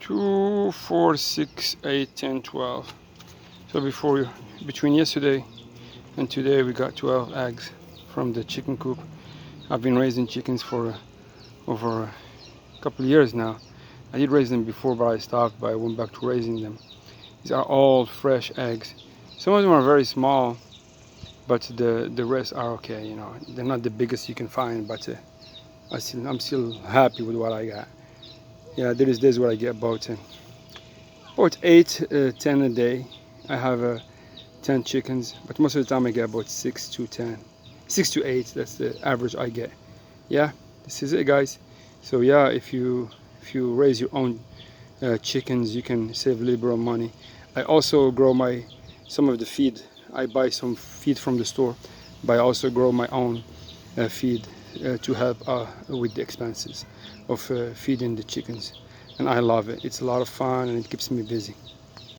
2, 4, 6, 8, 10, 12. So between yesterday and today we got 12 eggs from the chicken coop. I've been raising chickens for over a couple of years now. I did raise them before, but I stopped, but I went back to raising them. These are all fresh eggs. Some of them are very small, but the rest are okay, you know. They're not the biggest you can find, but I'm still happy with what I got. Yeah, this is what I get, about 8, 10 a day. I have 10 chickens, but most of the time I get about 6 to 10, 6 to 8. That's the average I get. Yeah, this is it, guys. So yeah, if you raise your own chickens, you can save a little bit of money. I also grow some of the feed. I buy some feed from the store, but I also grow my own feed to help with the expenses of feeding the chickens, and I love it. It's a lot of fun and it keeps me busy.